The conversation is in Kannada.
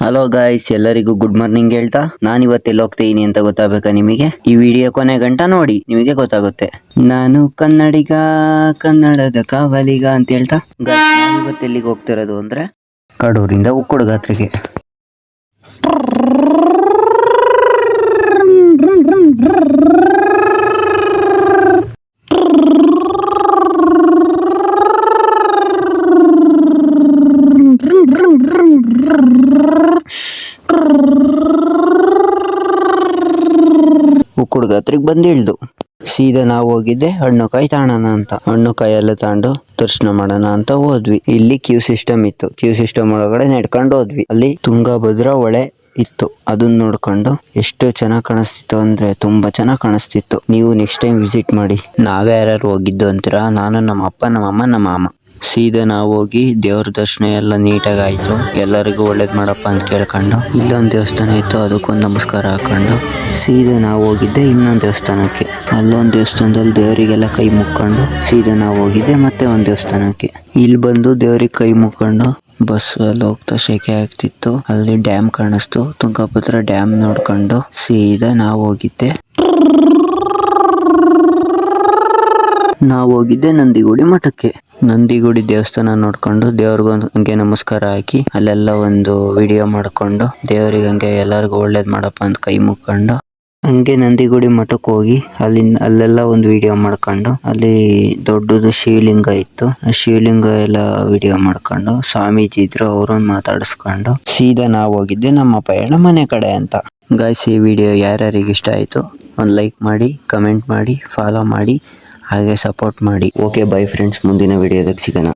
ಹಲೋ ಗಾಯ್ಸ್, ಎಲ್ಲರಿಗೂ ಗುಡ್ ಮಾರ್ನಿಂಗ್ ಹೇಳ್ತಾ ನಾನು ಇವತ್ತೆಲ್ಲಿ ಹೋಗ್ತೀನಿ ಅಂತ ಗೊತ್ತಾಗಬೇಕಾ ನಿಮಗೆ? ಈ ವಿಡಿಯೋ ಕೊನೆ ಗಂಟ ನೋಡಿ, ನಿಮಗೆ ಗೊತ್ತಾಗುತ್ತೆ. ನಾನು ಕನ್ನಡಿಗ, ಕನ್ನಡದ ಕಾವಲಿಗ ಅಂತ ಹೇಳ್ತಾ ನಾನು ಇವತ್ತೆಲ್ಲಿಗೆ ಹೋಗ್ತಿರೋದು ಅಂದ್ರೆ ಕಡೂರಿಂದ ಉಕ್ಕುಡ ಗಾತ್ರಿಗೆ. ಉಕ್ಕುಡ ಗಾತ್ರಿಗೆ ಬಂದು ಇಳ್ದು ಸೀದಾ ನಾವು ಹೋಗಿದ್ದೆ ಹಣ್ಣುಕಾಯಿ ತಾಣನ ಅಂತ. ಹಣ್ಣುಕಾಯಿ ಎಲ್ಲ ತಗೊಂಡು ದರ್ಶನ ಮಾಡೋಣ ಅಂತ ಹೋದ್ವಿ. ಇಲ್ಲಿ ಕ್ಯೂ ಸಿಸ್ಟಮ್ ಇತ್ತು. ಕ್ಯೂ ಸಿಸ್ಟಮ್ ಒಳಗಡೆ ನಡ್ಕೊಂಡು ಹೋದ್ವಿ. ಅಲ್ಲಿ ತುಂಗಭದ್ರಾ ಹೊಳೆ ಇತ್ತು. ಅದನ್ನ ನೋಡ್ಕೊಂಡು ಎಷ್ಟು ಚೆನ್ನಾಗಿ ಕಾಣಿಸ್ತಿತ್ತು ಅಂದ್ರೆ ತುಂಬಾ ಚೆನ್ನಾಗಿ ಕಾಣಿಸ್ತಿತ್ತು. ನೀವು ನೆಕ್ಸ್ಟ್ ಟೈಮ್ ವಿಸಿಟ್ ಮಾಡಿ. ನಾವ್ಯಾರು ಹೋಗಿದ್ದು ಅಂತೀರಾ? ನಾನು, ನಮ್ಮ ಅಪ್ಪ, ನಮ್ಮ ಅಮ್ಮ, ನಮ್ಮ ಮಾಮ. ಸೀದಾ ನಾವು ಹೋಗಿ ದೇವ್ರ ದರ್ಶನ ಎಲ್ಲ ನೀಟಾಗಿ ಆಯ್ತು. ಎಲ್ಲರಿಗೂ ಒಳ್ಳೇದ್ ಮಾಡಪ್ಪ ಅಂತ ಕೇಳ್ಕೊಂಡು ಇಲ್ಲೊಂದು ದೇವಸ್ಥಾನ ಇತ್ತು, ಅದಕ್ಕೊಂದು ನಮಸ್ಕಾರ ಹಾಕೊಂಡು ಸೀದಾ ನಾವು ಹೋಗಿದ್ದೆ ಇನ್ನೊಂದು ದೇವಸ್ಥಾನಕ್ಕೆ. ಅಲ್ಲೊಂದು ದೇವಸ್ಥಾನದಲ್ಲಿ ದೇವರಿಗೆಲ್ಲ ಕೈ ಮುಕ್ಕೊಂಡು ಸೀದಾ ನಾವು ಹೋಗಿದ್ದೆ ಮತ್ತೆ ಒಂದು ದೇವಸ್ಥಾನಕ್ಕೆ. ಇಲ್ಲಿ ಬಂದು ದೇವ್ರಿಗೆ ಕೈ ಮುಕ್ಕೊಂಡು ಬಸ್ ಅಲ್ಲಿ ಹೋಗ್ತಾ ಶೆಕೆ ಆಗ್ತಿತ್ತು. ಅಲ್ಲಿ ಡ್ಯಾಮ್ ಕಾಣಿಸ್ತು, ತುಂಗಭದ್ರಾ ಡ್ಯಾಮ್ ನೋಡ್ಕೊಂಡು ಸೀದಾ ನಾವು ಹೋಗಿದ್ದೆ ನಂದಿಗುಡಿ ಮಠಕ್ಕೆ. ನಂದಿಗುಡಿ ದೇವಸ್ಥಾನ ನೋಡ್ಕೊಂಡು ದೇವ್ರಿಗೂ ಹಂಗೆ ನಮಸ್ಕಾರ ಹಾಕಿ ಅಲ್ಲೆಲ್ಲ ಒಂದು ವಿಡಿಯೋ ಮಾಡ್ಕೊಂಡು ದೇವ್ರಿಗೆ ಹಂಗೆ ಎಲ್ಲರಿಗೂ ಒಳ್ಳೇದ್ ಮಾಡಪ್ಪ ಅಂತ ಕೈ ಮುಕ್ಕೊಂಡು ಹಂಗೆ ನಂದಿಗುಡಿ ಮಠಕ್ಕೆ ಹೋಗಿ ಅಲ್ಲೆಲ್ಲ ಒಂದು ವಿಡಿಯೋ ಮಾಡ್ಕೊಂಡು ಅಲ್ಲಿ ದೊಡ್ಡದು ಶಿವಲಿಂಗ ಇತ್ತು. ಆ ಶಿವಲಿಂಗ ಎಲ್ಲ ವಿಡಿಯೋ ಮಾಡ್ಕೊಂಡು ಸ್ವಾಮೀಜಿ ಇದ್ರು, ಅವ್ರನ್ನ ಮಾತಾಡಿಸ್ಕೊಂಡು ಸೀದಾ ನಾವು ಹೋಗಿದ್ದೆ ನಮ್ಮ ಪಯಣ ಮನೆ ಕಡೆ ಅಂತ. ಗಾಯ್ಸ್, ಈ ವಿಡಿಯೋ ಯಾರ್ಯಾರಿಗೆ ಇಷ್ಟ ಆಯ್ತು ಒಂದು ಲೈಕ್ ಮಾಡಿ, ಕಮೆಂಟ್ ಮಾಡಿ, ಫಾಲೋ ಮಾಡಿ, ಹಾಗೆ ಸಪೋರ್ಟ್ ಮಾಡಿ. ಓಕೆ, ಬೈ ಫ್ರೆಂಡ್ಸ್, ಮುಂದಿನ ವಿಡಿಯೋದಾಗ ಸಿಗೋಣ.